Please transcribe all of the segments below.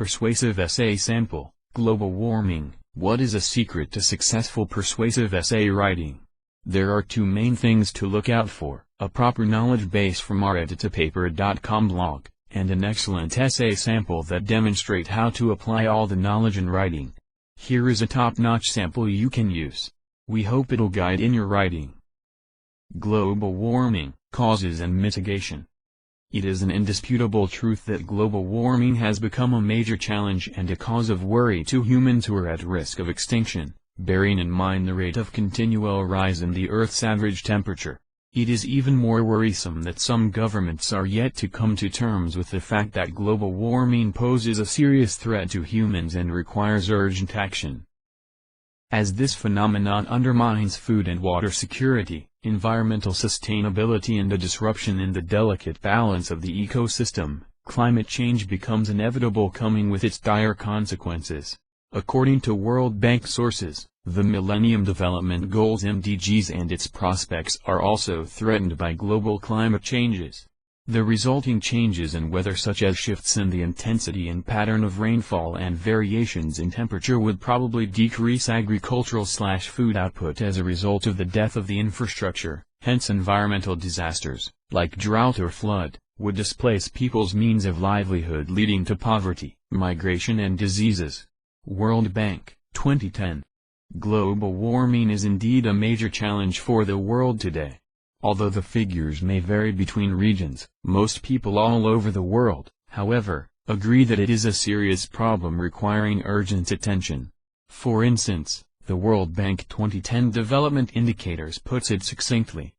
Persuasive essay sample, global warming. What is a secret to successful persuasive essay writing? There are two main things to look out for: a proper knowledge base from our Editapaper.com blog, and an excellent essay sample that demonstrate how to apply all the knowledge in writing. Here is a top-notch sample you can use. We hope it'll guide in your writing. Global warming, causes and mitigation. It is an indisputable truth that global warming has become a major challenge and a cause of worry to humans who are at risk of extinction, bearing in mind the rate of continual rise in the Earth's average temperature. It is even more worrisome that some governments are yet to come to terms with the fact that global warming poses a serious threat to humans and requires urgent action. As this phenomenon undermines food and water security, environmental sustainability and a disruption in the delicate balance of the ecosystem, climate change becomes inevitable, coming with its dire consequences. According to World Bank sources, the Millennium Development Goals (MDGs) and its prospects are also threatened by global climate changes. The resulting changes in weather, such as shifts in the intensity and pattern of rainfall and variations in temperature, would probably decrease agricultural/food output as a result of the death of the infrastructure. Hence, environmental disasters, like drought or flood, would displace people's means of livelihood, leading to poverty, migration and diseases. World Bank, 2010. Global warming is indeed a major challenge for the world today. Although the figures may vary between regions, most people all over the world, however, agree that it is a serious problem requiring urgent attention. For instance, the World Bank 2010 Development Indicators puts it succinctly.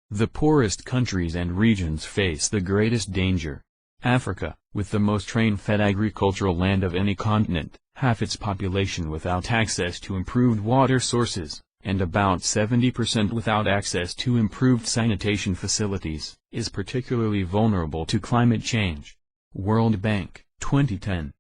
The poorest countries and regions face the greatest danger. Africa, with the most rain-fed agricultural land of any continent, half its population without access to improved water sources, and about 70% without access to improved sanitation facilities, is particularly vulnerable to climate change. World Bank, 2010.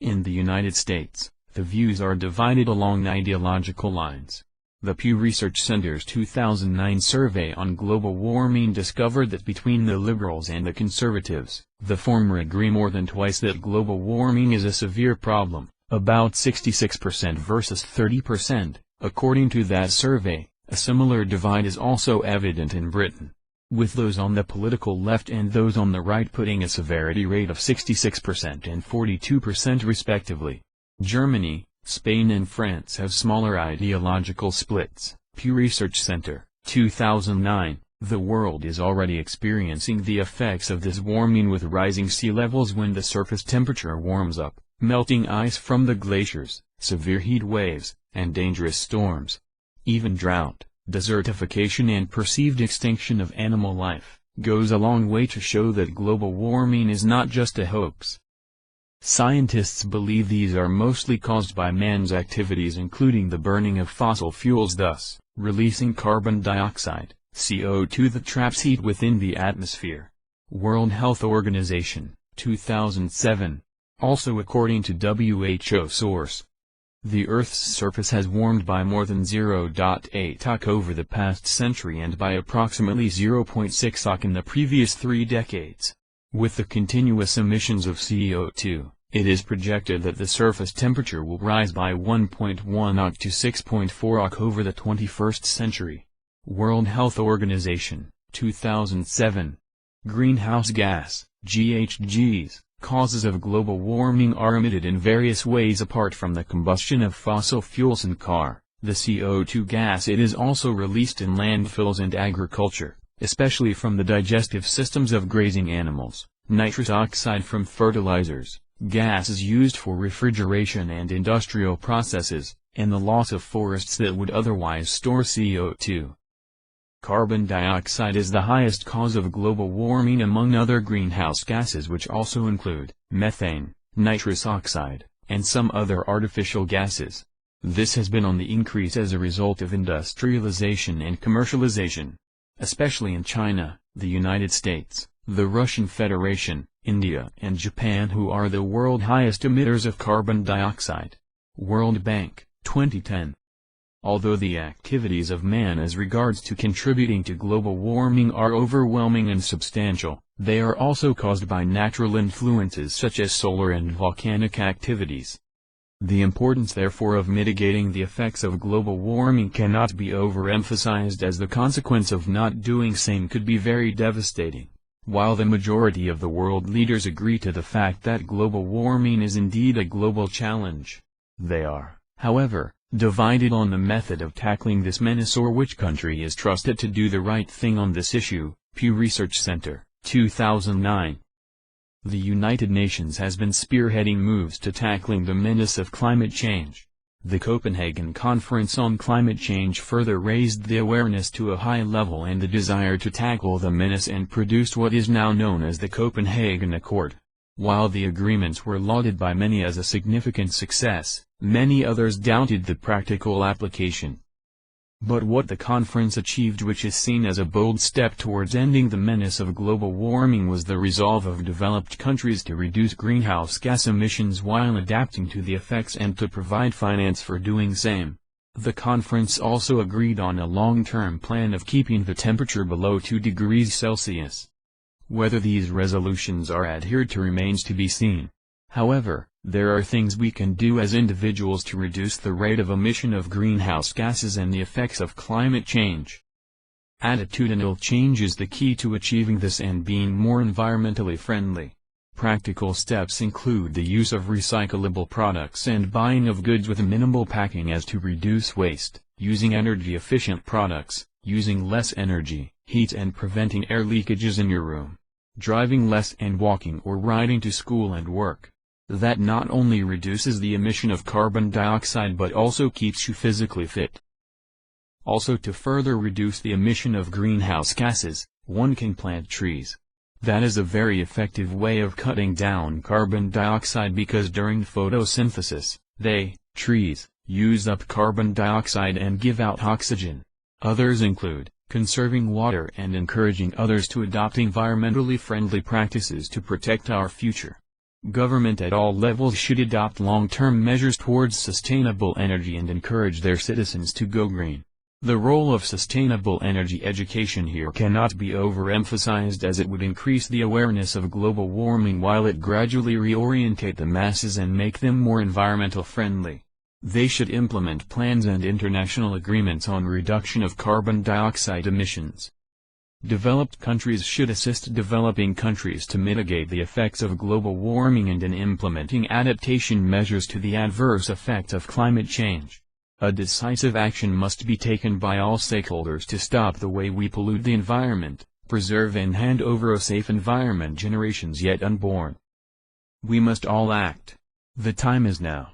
In the United States, the views are divided along ideological lines. The Pew Research Center's 2009 survey on global warming discovered that between the liberals and the conservatives, the former agree more than twice that global warming is a severe problem, about 66% versus 30%. According to that survey, a similar divide is also evident in Britain, with those on the political left and those on the right putting a severity rate of 66% and 42% respectively. Germany, Spain and France have smaller ideological splits. Pew Research Center, 2009. The world is already experiencing the effects of this warming, with rising sea levels when the surface temperature warms up, melting ice from the glaciers, severe heat waves, and dangerous storms. Even drought, desertification and perceived extinction of animal life, goes a long way to show that global warming is not just a hoax. Scientists believe these are mostly caused by man's activities, including the burning of fossil fuels, thus releasing carbon dioxide, CO2, that traps heat within the atmosphere. World Health Organization, 2007. Also according to WHO source, the Earth's surface has warmed by more than 0.8 oC over the past century and by approximately 0.6 oC in the previous 3 decades. With the continuous emissions of CO2, it is projected that the surface temperature will rise by 1.1 oC to 6.4 oC over the 21st century. World Health Organization, 2007. Greenhouse gas, GHGs. Causes of global warming are emitted in various ways apart from the combustion of fossil fuels and the CO2 gas. It is also released in landfills and agriculture, especially from the digestive systems of grazing animals, nitrous oxide from fertilizers, gases used for refrigeration and industrial processes, and the loss of forests that would otherwise store CO2. Carbon dioxide is the highest cause of global warming among other greenhouse gases, which also include methane, nitrous oxide, and some other artificial gases. This has been on the increase as a result of industrialization and commercialization, especially in China, the United States, the Russian Federation, India and Japan, who are the world highest emitters of carbon dioxide. World Bank, 2010. Although the activities of man as regards to contributing to global warming are overwhelming and substantial, they are also caused by natural influences such as solar and volcanic activities. The importance therefore of mitigating the effects of global warming cannot be overemphasized, as the consequence of not doing same could be very devastating. While the majority of the world leaders agree to the fact that global warming is indeed a global challenge, they are, however, divided on the method of tackling this menace or which country is trusted to do the right thing on this issue. Pew Research Center, 2009. The United Nations has been spearheading moves to tackling the menace of climate change. The Copenhagen Conference on Climate Change further raised the awareness to a high level and the desire to tackle the menace and produced what is now known as the Copenhagen Accord. While the agreements were lauded by many as a significant success, many others doubted the practical application. But what the conference achieved, which is seen as a bold step towards ending the menace of global warming, was the resolve of developed countries to reduce greenhouse gas emissions while adapting to the effects and to provide finance for doing same. The conference also agreed on a long-term plan of keeping the temperature below 2 degrees Celsius. Whether these resolutions are adhered to remains to be seen. However, there are things we can do as individuals to reduce the rate of emission of greenhouse gases and the effects of climate change. Attitudinal change is the key to achieving this and being more environmentally friendly. Practical steps include the use of recyclable products and buying of goods with minimal packing as to reduce waste, using energy-efficient products, using less energy, heat and preventing air leakages in your room, driving less and walking or riding to school and work. That not only reduces the emission of carbon dioxide but also keeps you physically fit. Also, to further reduce the emission of greenhouse gases, one can plant trees. That is a very effective way of cutting down carbon dioxide because during photosynthesis, trees, use up carbon dioxide and give out oxygen. Others include conserving water and encouraging others to adopt environmentally friendly practices to protect our future. Government at all levels should adopt long-term measures towards sustainable energy and encourage their citizens to go green. The role of sustainable energy education here cannot be overemphasized, as it would increase the awareness of global warming while it gradually reorientate the masses and make them more environmental friendly. They should implement plans and international agreements on reduction of carbon dioxide emissions. Developed countries should assist developing countries to mitigate the effects of global warming and in implementing adaptation measures to the adverse effects of climate change. A decisive action must be taken by all stakeholders to stop the way we pollute the environment, preserve and hand over a safe environment generations yet unborn. We must all act. The time is now.